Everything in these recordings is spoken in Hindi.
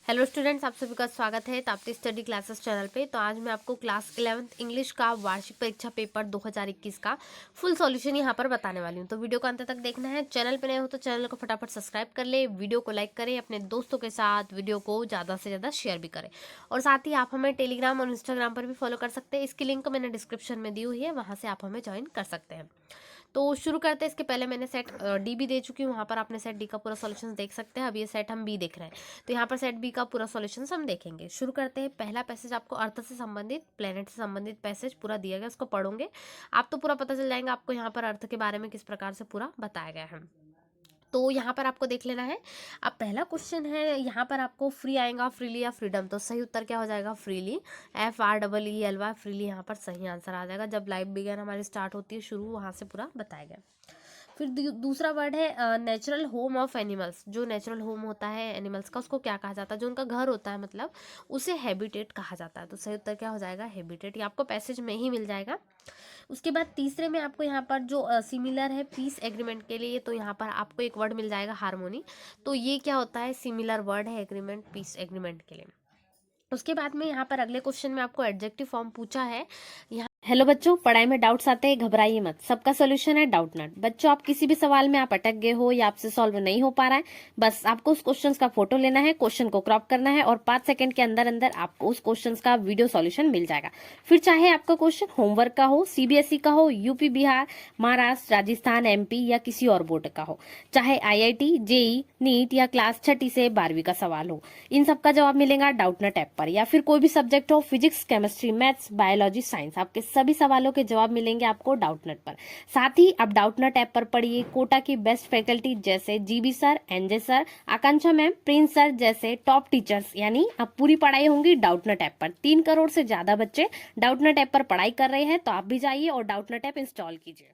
हेलो स्टूडेंट्स, आप सभी का स्वागत है ताप्ती स्टडी क्लासेस चैनल पे। तो आज मैं आपको क्लास 11th इंग्लिश का वार्षिक परीक्षा पेपर 2021 का फुल सॉल्यूशन यहाँ पर बताने वाली हूँ। तो वीडियो को अंत तक देखना है। चैनल पे नए हो तो चैनल को फटाफट सब्सक्राइब कर ले, वीडियो को लाइक करें, अपने दोस्तों के साथ वीडियो को ज़्यादा से ज़्यादा शेयर भी करें। और साथ ही आप हमें टेलीग्राम और इंस्टाग्राम पर भी फॉलो कर सकते हैं। इसकी लिंक मैंने डिस्क्रिप्शन में दी हुई है, वहाँ से आप हमें ज्वाइन कर सकते हैं। तो शुरू करते हैं। इसके पहले मैंने सेट डी भी दे चुकी हूँ, वहाँ पर आपने सेट डी का पूरा सॉल्यूशन देख सकते हैं। अब ये सेट हम बी देख रहे हैं, तो यहाँ पर सेट बी का पूरा सॉल्यूशन हम देखेंगे। शुरू करते हैं। पहला पैसेज आपको अर्थ से संबंधित, प्लेनेट से संबंधित पैसेज पूरा दिया गया, उसको पढ़ोगे आप तो पूरा पता चल जाएगा आपको यहाँ पर अर्थ के बारे में किस प्रकार से पूरा बताया गया है। तो यहाँ पर आपको देख लेना है। अब पहला क्वेश्चन है, यहाँ पर आपको फ्री आएगा, फ्रीली या फ्रीडम। तो सही उत्तर क्या हो जाएगा? फ्रीली, FREELY, फ्रीली यहाँ पर सही आंसर आ जाएगा। जब लाइफ बिगेन हमारी स्टार्ट होती है, शुरू वहाँ से पूरा बताया गया। फिर दूसरा वर्ड है नेचुरल होम ऑफ एनिमल्स। जो नेचुरल होम होता है एनिमल्स का, उसको क्या कहा जाता है? जो उनका घर होता है, मतलब उसे हैबिटेट कहा जाता है। तो सही उत्तर क्या हो जाएगा? हैबिटेट। ये आपको पैसेज में ही मिल जाएगा। उसके बाद तीसरे में आपको यहाँ पर जो सिमिलर है पीस एग्रीमेंट के लिए, तो यहाँ पर आपको एक वर्ड मिल जाएगा हार्मोनी। तो ये क्या होता है? सिमिलर वर्ड है एग्रीमेंट, पीस एग्रीमेंट के लिए। उसके बाद में यहाँ पर अगले क्वेश्चन में आपको एडजेक्टिव फॉर्म पूछा है। यहाँ हेलो बच्चों, पढ़ाई में डाउट्स आते हैं, घबराइए मत, सबका सोल्यूशन है डाउटनट। बच्चों, आप किसी भी सवाल में आप अटक गए हो या आपसे सॉल्व नहीं हो पा रहा है, बस आपको उस क्वेश्चन का फोटो लेना है, क्वेश्चन को क्रॉप करना है और 5 सेकंड के अंदर अंदर आपको उस क्वेश्चन का वीडियो सॉल्यूशन मिल जाएगा। फिर चाहे आपका क्वेश्चन होमवर्क का हो, CBSE का हो, यूपी, बिहार, महाराष्ट्र, राजस्थान, MP या किसी और बोर्ड का हो, चाहे IIT, JEE, नीट या क्लास 6 से 12वीं का सवाल हो, इन सबका जवाब मिलेगा डाउटनट ऐप पर। या फिर कोई भी सब्जेक्ट हो, physics, chemistry, maths, biology, science, आपके सभी सवालों के जवाब मिलेंगे आपको डाउटनट पर। साथ ही आप डाउटनट ऐप पर पढ़िए कोटा की बेस्ट फैकल्टी जैसे GB सर, NJ सर, आकांक्षा मैम, प्रिंस सर जैसे टॉप टीचर्स, यानी अब पूरी पढ़ाई होंगी डाउटनट ऐप पर। 3 करोड़ से ज्यादा बच्चे डाउटनट ऐप पर पढ़ाई कर रहे हैं, तो आप भी जाइए और डाउटनट ऐप इंस्टॉल कीजिए।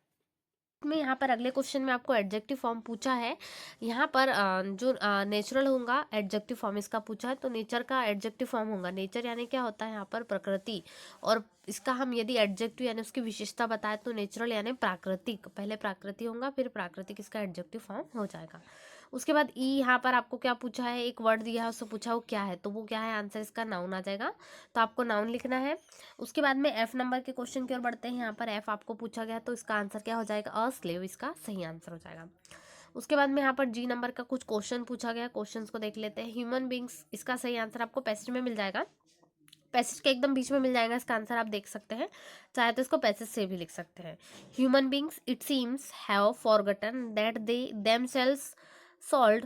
में यहाँ पर अगले क्वेश्चन में आपको एडजेक्टिव फॉर्म पूछा है। यहाँ पर जो नेचुरल होगा एडजेक्टिव फॉर्म इसका पूछा है। तो नेचर का एडजेक्टिव फॉर्म होगा। नेचर यानी क्या होता है? यहाँ पर प्रकृति। और इसका हम यदि एडजेक्टिव यानी उसकी विशेषता बताए तो नेचुरल यानी प्राकृतिक। पहले प्राकृतिक होगा, फिर प्राकृतिक इसका एडजेक्टिव फॉर्म हो जाएगा। उसके बाद यहाँ पर आपको क्या पूछा है? एक वर्ड दिया है, उससे पूछा वो क्या है, तो वो क्या है? आंसर इसका नाउन आ जाएगा। तो आपको नाउन लिखना है। उसके बाद में F नंबर के क्वेश्चन की ओर बढ़ते हैं। यहाँ पर F आपको पूछा गया, तो इसका आंसर क्या हो जाएगा? अ स्लेव इसका सही आंसर हो जाएगा। उसके बाद में यहाँ पर G नंबर का कुछ क्वेश्चन पूछा गया, क्वेश्चंस को देख लेते हैं। ह्यूमन बींग्स, इसका सही आंसर आपको पैसेज में मिल जाएगा। पैसेज के एकदम बीच में मिल जाएगा इसका आंसर, आप देख सकते हैं। चाहे तो इसको पैसेज से भी लिख सकते हैं। Human beings it seems have forgotten that they themselves solve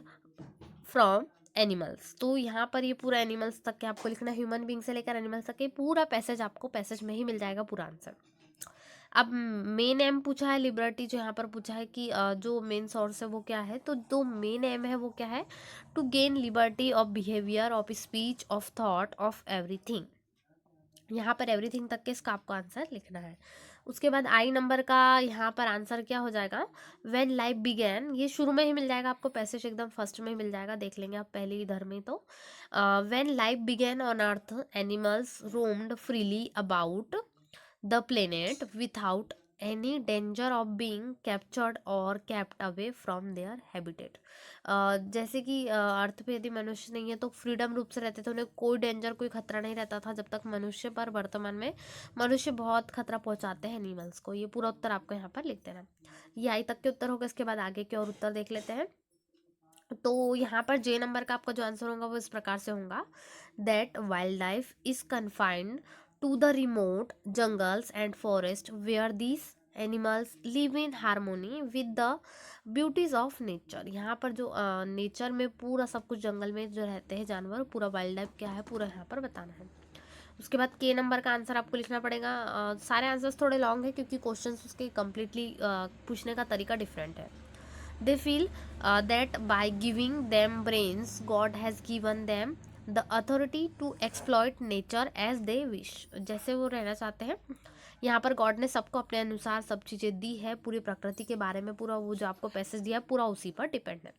from animals. तो यहाँ पर ये पूरा एनिमल्स तक के आपको लिखना है। ह्यूमन बींग से लेकर एनिमल्स तक ये पूरा पैसेज आपको पैसेज में ही मिल जाएगा पूरा आंसर। अब मेन एम पूछा है लिबर्टी, जो यहाँ पर पूछा है कि जो मेन सोर्स है वो क्या है, तो जो मेन एम है वो क्या है? To gain liberty of behaviour, of speech, of thought, of everything. यहाँ पर एवरीथिंग तक के इसका आपको आंसर लिखना है। उसके बाद आई नंबर का यहाँ पर आंसर क्या हो जाएगा? व्हेन लाइफ बिगेन, ये शुरू में ही मिल जाएगा आपको, पैसेज एकदम फर्स्ट में ही मिल जाएगा, देख लेंगे आप पहले इधर में। तो when life began on earth animals roamed freely about the planet without any danger of being captured और kept away from their habitat. जैसे कि अर्थ पे यदि मनुष्य नहीं है तो फ्रीडम रूप से रहते थे, उन्हें कोई डेंजर, कोई खतरा नहीं रहता था जब तक मनुष्य, पर वर्तमान में मनुष्य बहुत खतरा पहुंचाते हैं एनिमल्स को। ये पूरा उत्तर आपको यहाँ पर लिख देना। ये आई तक के उत्तर होगा। इसके बाद आगे के और उत्तर देख लेते हैं। तो यहाँ पर जे नंबर का आपका जो आंसर होगा वो इस प्रकार से होगा। That wild life is confined to the remote jungles and forest where these animals live in harmony with the beauties of nature. यहाँ पर जो नेचर में पूरा सब कुछ, जंगल में जो रहते हैं जानवर, पूरा वाइल्ड लाइफ क्या है पूरा यहाँ पर बताना है। उसके बाद के नंबर का आंसर आपको लिखना पड़ेगा। सारे आंसर्स थोड़े लॉन्ग है क्योंकि क्वेश्चंस उसके कम्प्लीटली पूछने का तरीका डिफरेंट है। They feel that by giving them brains, God has given them the authority to exploit nature as they wish। जैसे वो रहना चाहते हैं, यहाँ पर गॉड ने सबको अपने अनुसार सब चीज़ें दी है, पूरी प्रकृति के बारे में पूरा वो जो आपको पैसेज दिया है पूरा उसी पर डिपेंड है।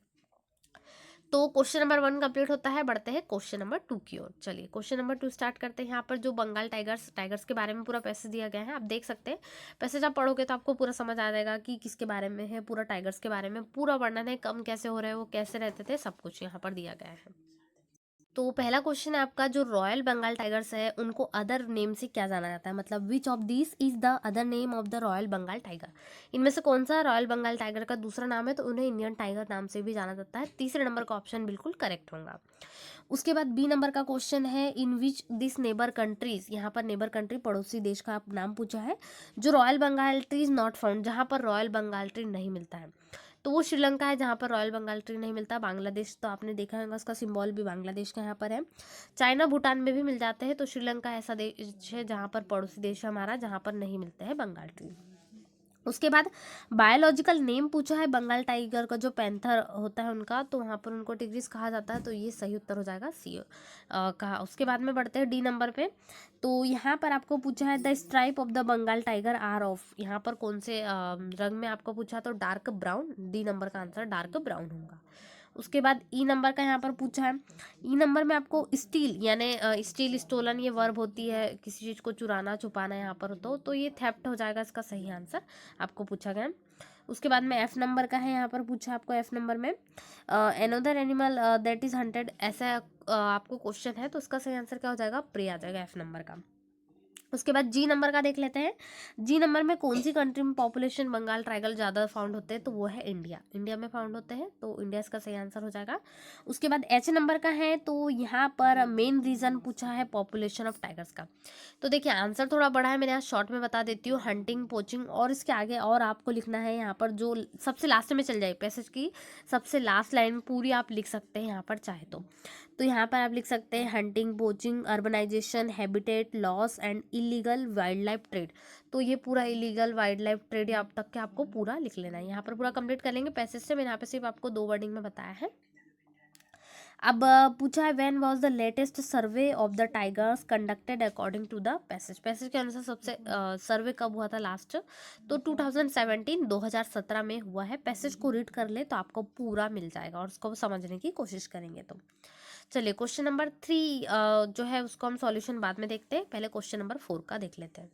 तो क्वेश्चन नंबर 1 कंप्लीट होता है। बढ़ते हैं क्वेश्चन नंबर 2 की ओर। चलिए क्वेश्चन नंबर 2 स्टार्ट करते हैं। यहाँ पर जो बंगाल टाइगर्स के बारे में पूरा पैसेज दिया गया है, आप देख सकते हैं। पैसेज आप पढ़ोगे तो आपको पूरा समझ आ जाएगा कि किसके बारे में है। पूरा टाइगर्स के बारे में पूरा वर्णन है, कम कैसे हो रहे हैं, वो कैसे रहते थे, सब कुछ यहाँ पर दिया गया है। तो पहला क्वेश्चन है आपका, जो रॉयल बंगाल टाइगर्स है उनको अदर नेम से क्या जाना जाता है, मतलब which of this is the other name of the royal Bengal tiger. इनमें से कौन सा रॉयल बंगाल टाइगर का दूसरा नाम है, तो उन्हें इंडियन टाइगर नाम से भी जाना जाता है। तीसरे नंबर का ऑप्शन बिल्कुल करेक्ट होगा। उसके बाद बी नंबर का क्वेश्चन है, इन विच दिस नेबर कंट्रीज, यहाँ पर नेबर कंट्री पड़ोसी देश का आप नाम पूछा है, जो royal Bengal tree is not found, जहाँ पर रॉयल बंगाल ट्री नहीं मिलता है। तो वो श्रीलंका है जहाँ पर रॉयल बंगाल ट्री नहीं मिलता। बांग्लादेश तो आपने देखा होगा, उसका सिंबल भी बांग्लादेश का यहाँ पर है। चाइना भूटान में भी मिल जाते हैं। तो श्रीलंका ऐसा देश है जहाँ पर पड़ोसी देश है हमारा, जहाँ पर नहीं मिलते हैं बंगाल ट्री। उसके बाद बायोलॉजिकल नेम पूछा है बंगाल टाइगर का, जो पैंथर होता है उनका, तो वहाँ पर उनको टिग्रिस कहा जाता है। तो ये सही उत्तर हो जाएगा सी कहा। उसके बाद में बढ़ते हैं डी नंबर पे। तो यहाँ पर आपको पूछा है the stripe of the Bengal tiger are off, यहाँ पर कौन से रंग में आपको पूछा, तो डार्क ब्राउन। डी नंबर का आंसर डार्क ब्राउन होगा। उसके बाद ई नंबर का यहाँ पर पूछा है, ई नंबर में आपको स्टील यानी स्टील स्टोलन ये वर्ब होती है, किसी चीज़ को चुराना छुपाना यहाँ पर, तो ये थेफ्ट हो जाएगा इसका सही आंसर, आपको पूछा गया। उसके बाद में एफ नंबर का है, यहाँ पर पूछा आपको एफ नंबर में another animal that is hunted, ऐसा आपको क्वेश्चन है, तो इसका सही आंसर क्या हो जाएगा, प्रे आ जाएगा एफ नंबर का। उसके बाद जी नंबर का देख लेते हैं। जी नंबर में कौन सी कंट्री में पॉपुलेशन बंगाल टाइगर ज़्यादा फाउंड होते हैं, तो वो है इंडिया। इंडिया में फाउंड होते हैं, तो इंडिया इसका सही आंसर हो जाएगा। उसके बाद एच नंबर का है, तो यहाँ पर मेन रीज़न पूछा है पॉपुलेशन ऑफ टाइगर्स का। तो देखिए आंसर थोड़ा बड़ा है, मैंने यहाँ शॉर्ट में बता देती हूँ, हंटिंग पोचिंग, और इसके आगे और आपको लिखना है यहाँ पर, जो सबसे लास्ट में चल जाए पैसेज की सबसे लास्ट लाइन पूरी आप लिख सकते हैं यहाँ पर चाहे तो यहाँ पर आप लिख सकते हैं hunting poaching urbanisation habitat loss and illegal wild life trade. तो ये पूरा इलीगल वाइल्ड लाइफ ट्रेड अब तक के आपको पूरा लिख लेना है, यहाँ पर पूरा कंप्लीट कर लेंगे पैसेज से। मैंने यहाँ पे सिर्फ आपको 2 वर्डिंग में बताया है। अब पूछा है when was the latest survey of the tigers conducted according to the passage. Passage के अनुसार सबसे सर्वे कब हुआ था लास्ट, तो 2017 में हुआ है। पैसेज को रीड कर ले तो आपको पूरा मिल जाएगा, और उसको समझने की कोशिश करेंगे तो। चलिए क्वेश्चन नंबर 3 जो है उसको हम सॉल्यूशन बाद में देखते हैं, पहले क्वेश्चन नंबर 4 का देख लेते हैं।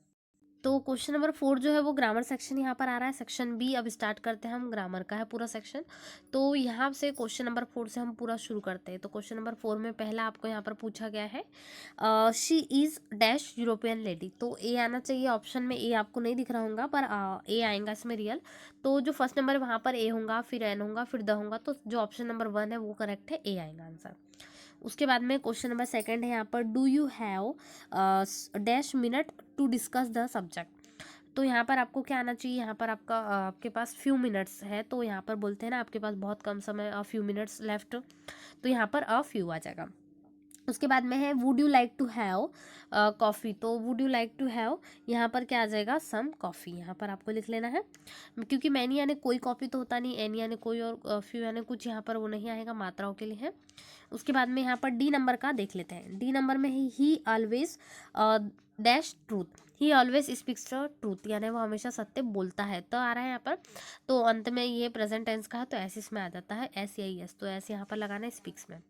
तो क्वेश्चन नंबर 4 जो है वो ग्रामर सेक्शन यहाँ पर आ रहा है, सेक्शन बी। अब स्टार्ट करते हैं हम, ग्रामर का है पूरा सेक्शन। तो यहाँ से क्वेश्चन नंबर 4 से हम पूरा शुरू करते हैं। तो क्वेश्चन नंबर 4 में पहला आपको यहाँ पर पूछा गया है, she is dash European lady. तो ए आना चाहिए ऑप्शन में, ए आपको नहीं दिख रहा होगा पर ए आएगा इसमें रियल। तो जो फर्स्ट नंबर है वहाँ पर ए होगा, फिर एन होगा, फिर द होगा, तो जो ऑप्शन नंबर 1 है वो करेक्ट है, ए आएगा आंसर। उसके बाद में क्वेश्चन नंबर 2 है यहाँ पर, do you have dash minute to discuss the subject. तो यहाँ पर आपको क्या आना चाहिए, यहाँ पर आपका आपके पास फ्यू मिनट्स है, तो यहाँ पर बोलते हैं ना आपके पास बहुत कम समय, फ्यू मिनट्स लेफ्ट, तो यहाँ पर फ्यू आ जाएगा। उसके बाद में है would you like to have coffee. तो would you like to have यहाँ पर क्या आ जाएगा, सम कॉफ़ी, यहाँ पर आपको लिख लेना है, क्योंकि मैनी यानी कोई कॉफ़ी तो होता नहीं, एनी यानी कोई, और फ्यू यानी कुछ, यहाँ पर वो नहीं आएगा, मात्राओं के लिए है। उसके बाद में यहाँ पर डी नंबर का देख लेते हैं। डी नंबर में ही always dash truth, he always speaks the truth, यानी वो हमेशा सत्य बोलता है, तो आ रहा है यहाँ पर। तो अंत में ये प्रेजेंट टेंस का है, तो ऐसे इसमें आ जाता है एस या एस, तो ऐसे यहाँ पर लगाना है स्पीक्स में।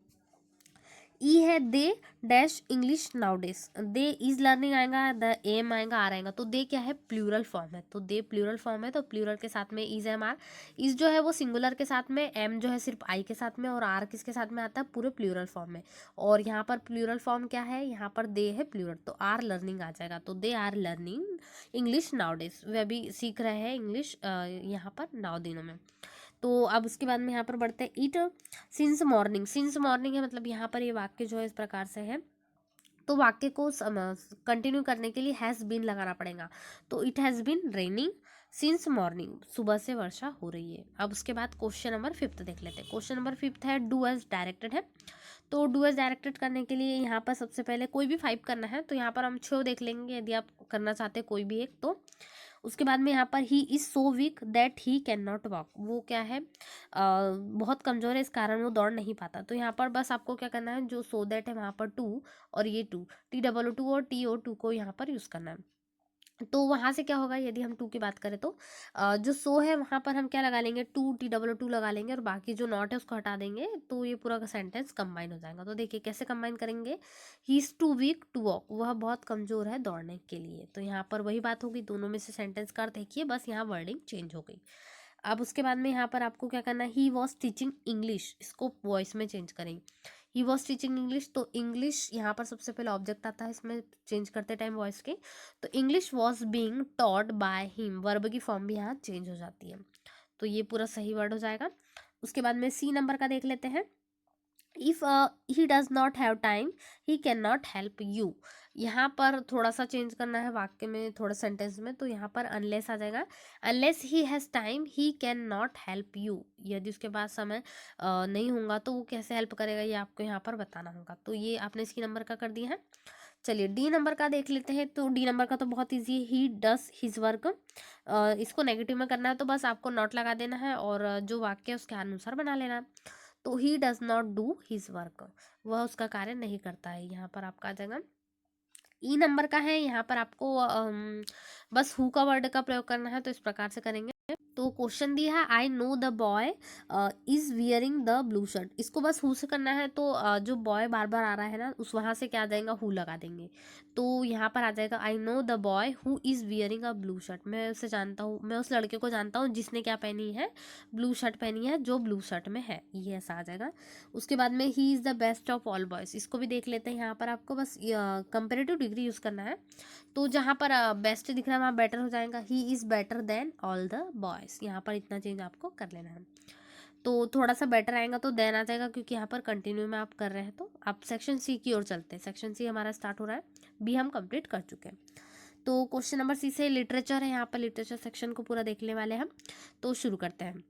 ई है they dash English nowadays, they is learning आएगा, द एम आएगा, आर आएगा, तो दे क्या है, प्लूरल फॉर्म है, तो दे प्लूरल फॉर्म है, तो प्लूरल के साथ में इज एम आर। इज जो है वो सिंगुलर के साथ में, एम जो है सिर्फ आई के साथ में, और आर किसके साथ में आता है, पूरे प्लूरल फॉर्म में। और यहाँ पर प्लूरल फॉर्म क्या है, यहाँ पर दे है प्लूरल, तो आर लर्निंग आ जाएगा, तो they are learning English nowadays, वे अभी सीख रहे हैं इंग्लिश यहाँ पर नाउ दिनों में। तो अब उसके बाद में यहाँ पर बढ़ते हैं, it since morning. Since morning है, मतलब यहाँ पर ये वाक्य जो है इस प्रकार से है, तो वाक्य को कंटिन्यू करने के लिए हैज़ बीन लगाना पड़ेगा। तो it has been raining since morning, सुबह से वर्षा हो रही है। अब उसके बाद क्वेश्चन नंबर 5 देख लेते हैं। क्वेश्चन नंबर 5 है डू एज डायरेक्टेड है। तो डू एज डायरेक्टेड करने के लिए यहाँ पर सबसे पहले कोई भी 5 करना है, तो यहाँ पर हम 6 देख लेंगे यदि आप करना चाहते हैं कोई भी एक तो। उसके बाद में यहाँ पर he is so weak that he can not walk, वो क्या है बहुत कमज़ोर है, इस कारण वो दौड़ नहीं पाता। तो यहाँ पर बस आपको क्या करना है, जो सो दैट है वहाँ पर टू, और ये टू TOO और TO2 को यहाँ पर यूज़ करना है। तो वहाँ से क्या होगा, यदि हम टू की बात करें तो जो सो है वहाँ पर हम क्या लगा लेंगे, टू TOO लगा लेंगे, और बाकी जो नॉट है उसको हटा देंगे, तो ये पूरा का सेंटेंस कंबाइन हो जाएगा। तो देखिए कैसे कंबाइन करेंगे, he is too weak to walk, वह बहुत कमज़ोर है दौड़ने के लिए। तो यहाँ पर वही बात होगी, दोनों में से सेंटेंस का अर्थ देखिए, बस यहाँ वर्डिंग चेंज हो गई। अब उसके बाद में यहाँ पर आपको क्या करना है, ही वॉज टीचिंग इंग्लिश, इसको वॉइस में चेंज करेंगे, ही वॉज टीचिंग इंग्लिश, तो इंग्लिश यहाँ पर सबसे पहले ऑब्जेक्ट आता है इसमें चेंज करते टाइम वॉइस के, तो English was being taught by him, verb की फॉर्म भी यहाँ चेंज हो जाती है, तो ये पूरा सही वर्ड हो जाएगा। उसके बाद में सी नंबर का देख लेते हैं। If he does not have time he can not help you, यहाँ पर थोड़ा सा चेंज करना है वाक्य में, थोड़ा सेंटेंस में, तो यहाँ पर अनलेस आ जाएगा, unless he has time he can not help you, यदि उसके पास समय नहीं होगा तो वो कैसे हेल्प करेगा, ये आपको यहाँ पर बताना होगा, तो ये आपने सी नंबर का कर दिया है। चलिए डी नंबर का देख लेते हैं, तो डी नंबर का तो बहुत ईजी है, ही डस हिज वर्क, इसको नेगेटिव में करना है तो बस आपको नॉट लगा देना है और जो वाक्य है उसके अनुसार बना लेना है, तो he does not do his work, वह उसका कार्य नहीं करता है, यहाँ पर आपका आ जाएगा। ई नंबर का है, यहाँ पर आपको बस हु का वर्ड का प्रयोग करना है, तो इस प्रकार से करेंगे। तो क्वेश्चन दिया है I know the boy is wearing the blue shirt, इसको बस हु से करना है, तो जो बॉय बार बार आ रहा है ना उस वहाँ से क्या आ जाएगा, हु लगा देंगे, तो यहाँ पर आ जाएगा I know the boy who is wearing a blue shirt, मैं उसे जानता हूँ, मैं उस लड़के को जानता हूँ जिसने क्या पहनी है, ब्लू शर्ट पहनी है, जो ब्लू शर्ट में है, ये ऐसा आ जाएगा। उसके बाद में he is the best of all boys, इसको भी देख लेते हैं, यहाँ पर आपको बस कंपेरेटिव डिग्री यूज़ करना है, तो जहाँ पर बेस्ट दिख रहा है वहाँ बेटर हो जाएगा, he is better than all the boys, यहाँ पर इतना चेंज आपको कर लेना है, तो थोड़ा सा बेटर आएगा तो देन आ जाएगा, क्योंकि यहाँ पर कंटिन्यू में आप कर रहे हैं, तो आप सेक्शन सी की ओर चलते हैं, सेक्शन सी हमारा स्टार्ट हो रहा है, बी हम कंप्लीट कर चुके हैं। तो क्वेश्चन नंबर सी से लिटरेचर है, यहाँ पर लिटरेचर सेक्शन को पूरा देखने वाले हम, तो शुरू करते हैं।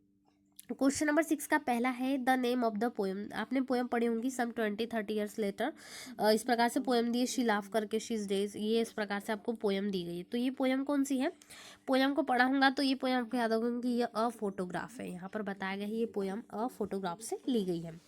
क्वेश्चन नंबर 6 का पहला है the name of the poem, आपने पोएम पढ़ी होंगी सम 20-30 ईयर्स लेटर, इस प्रकार से पोएम दी है, शी लाफ करके शी इज डेज, ये इस प्रकार से आपको पोएम दी गई है, तो ये पोएम कौन सी है, पोएम को पढ़ा होगा तो ये पोएम आपको याद होगा कि ये अ फोटोग्राफ है, यहाँ पर बताया गया है ये पोएम अ फोटोग्राफ से ली गई है।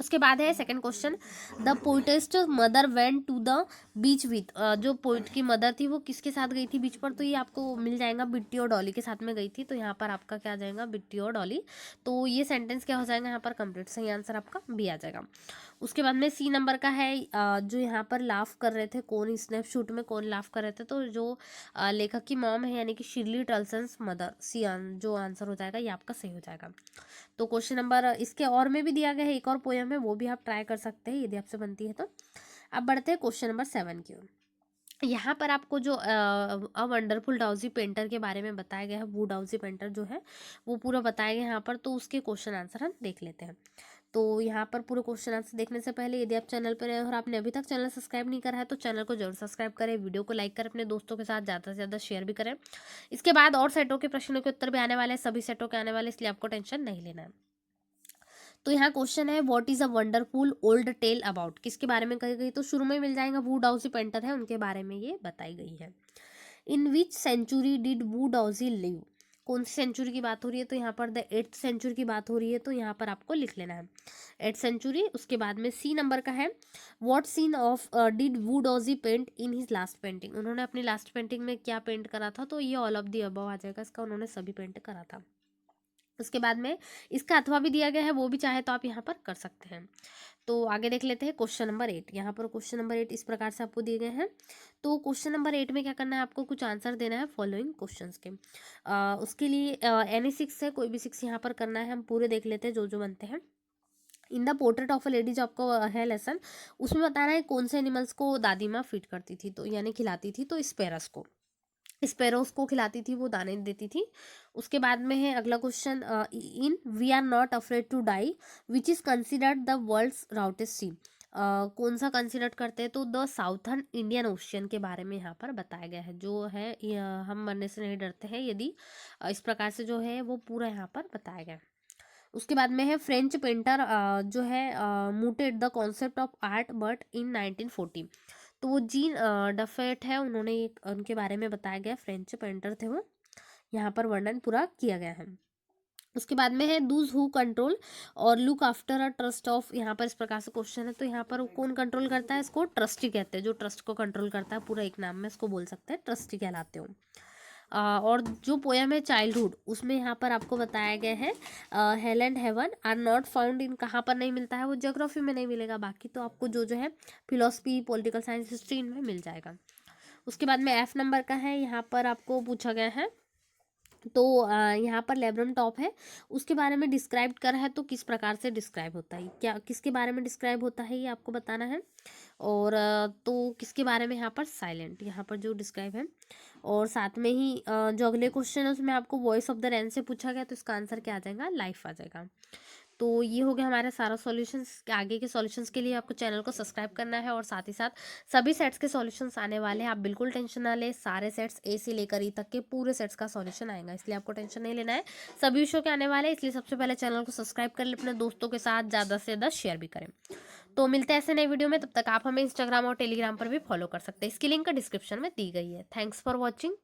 उसके बाद है second question, the poetess mother went to the beach with, जो पोइट की मदर थी वो किसके साथ गई थी बीच पर, तो ये आपको मिल जाएगा बिट्टी और डॉली के साथ में गई थी, तो यहाँ पर आपका क्या आ जाएगा, बिट्टी और डॉली, तो ये सेंटेंस क्या हो जाएगा यहाँ पर कंप्लीट, सही आंसर आपका बी आ जाएगा। उसके बाद में सी नंबर का है, जो यहाँ पर लाफ कर रहे थे कौन, स्नैपशूट में कौन लाफ कर रहे थे, तो जो लेखक की मॉम है यानी कि शिरली टल्सन्स मदर, सी जो आंसर हो जाएगा ये आपका सही हो जाएगा। तो क्वेश्चन नंबर इसके और में भी दिया गया है, एक और पोएम है वो भी आप ट्राई कर सकते हैं यदि आपसे बनती है तो। अब बढ़ते हैं क्वेश्चन नंबर 7 की ओर, यहाँ पर आपको जो अ वंडरफुल डाउजी पेंटर के बारे में बताया गया है, वो डाउजी पेंटर जो है वो पूरा बताया गया यहाँ पर, तो उसके क्वेश्चन आंसर हम देख लेते हैं। तो यहाँ पर पूरे क्वेश्चन आंसर देखने से पहले यदि आप चैनल पर हैं और आपने अभी तक चैनल सब्सक्राइब नहीं करा है तो चैनल को जरूर सब्सक्राइब करें, वीडियो को लाइक करें, अपने दोस्तों के साथ ज़्यादा से ज़्यादा शेयर भी करें। इसके बाद और सेटों के प्रश्नों के उत्तर भी आने वाले हैं, सभी सेटों के आने वाले, इसलिए आपको टेंशन नहीं लेना है। तो यहाँ क्वेश्चन है what is a wonderful old tale about, किसके बारे में कही गई, तो शुरू में मिल जाएगा वू डाउजी पेंटर है उनके बारे में ये बताई गई है। इन विच सेंचुरी डिड वू डाउजी लिव, कौन सी सेंचुरी की बात हो रही है, तो यहाँ पर द 8th सेंचुरी की बात हो रही है, तो यहाँ पर आपको लिख लेना है 8th सेंचुरी। उसके बाद में सी नंबर का है what scene of did Wu Daozi paint in his last painting, उन्होंने अपनी लास्ट पेंटिंग में क्या पेंट करा था, तो ये ऑल ऑफ दी अबव आ जाएगा, इसका उन्होंने सभी पेंट करा था। उसके बाद में इसका अथवा भी दिया गया है, वो भी चाहे तो आप यहाँ पर कर सकते हैं। तो आगे देख लेते हैं क्वेश्चन नंबर 8, यहाँ पर क्वेश्चन नंबर 8 इस प्रकार से आपको दिए गए हैं। तो क्वेश्चन नंबर 8 में क्या करना है, आपको कुछ आंसर देना है फॉलोइंग क्वेश्चंस के। उसके लिए एनी 6 है, कोई भी 6 यहाँ पर करना है, हम पूरे देख लेते हैं जो जो बनते हैं। In the portrait of a lady जो आपको है लेसन, उसमें बताना है कौन से एनिमल्स को दादी माँ फीड करती थी, तो यानी खिलाती थी, तो स्पेरस को, स्पेरोस को खिलाती थी, वो दाने देती थी। उसके बाद में है अगला question, in we are not afraid to die which is considered the world's roughest sea, कौन सा कंसिडर करते हैं, तो द साउथर्न इंडियन ओशियन के बारे में यहाँ पर बताया गया है, जो है हम मरने से नहीं डरते हैं, यदि इस प्रकार से जो है वो पूरा यहाँ पर बताया गया है। उसके बाद में है फ्रेंच पेंटर जो है mooted the concept of art but in 1940, तो वो जीन डफेट है, उन्होंने एक उनके बारे में बताया गया, फ्रेंच पेंटर थे वो, यहाँ पर वर्णन पूरा किया गया है। उसके बाद में है दूज हु कंट्रोल और look after a trust of, यहाँ पर इस प्रकार से क्वेश्चन है, तो यहाँ पर कौन कंट्रोल करता है, इसको ट्रस्टी कहते हैं, जो ट्रस्ट को कंट्रोल करता है, पूरा एक नाम में इसको बोल सकते हैं, ट्रस्टी कहलाते हो। और जो पोयम है चाइल्डहुड, उसमें यहाँ पर आपको बताया गया है hell and heaven are not found in, कहाँ पर नहीं मिलता है, वो ज्योग्राफी में नहीं मिलेगा, बाकी तो आपको जो जो है फिलोसफी पॉलिटिकल साइंस हिस्ट्री इनमें मिल जाएगा। उसके बाद में एफ नंबर का है, यहाँ पर आपको पूछा गया है तो यहाँ पर लेब्रम टॉप है, उसके बारे में डिस्क्राइब करा है, तो किस प्रकार से डिस्क्राइब होता है, क्या किसके बारे में डिस्क्राइब होता है ये आपको बताना है। और तो किसके बारे में यहाँ पर साइलेंट, यहाँ पर जो डिस्क्राइब है। और साथ में ही जो अगले क्वेश्चन है उसमें आपको वॉइस ऑफ द रैन से पूछा गया, तो इसका आंसर क्या आ जाएगा, लाइफ आ जाएगा। तो ये हो गया हमारा सारा सॉल्यूशंस। आगे के सॉल्यूशंस के लिए आपको चैनल को सब्सक्राइब करना है, और साथ ही साथ सभी सेट्स के सॉल्यूशंस आने वाले हैं, आप बिल्कुल टेंशन ना लें। सारे सेट्स ए से लेकर ई तक के पूरे सेट्स का सॉल्यूशन आएगा, इसलिए आपको टेंशन नहीं लेना है। सभी विषयों के आने वाले हैं, इसलिए सबसे पहले चैनल को सब्सक्राइब कर लें, अपने दोस्तों के साथ ज़्यादा से ज़्यादा शेयर भी करें। तो मिलते हैं ऐसे नए वीडियो में, तब तक आप हमें इंस्टाग्राम और टेलीग्राम पर भी फॉलो कर सकते हैं, इसकी लिंक डिस्क्रिप्शन में दी गई है। Thanks for watching.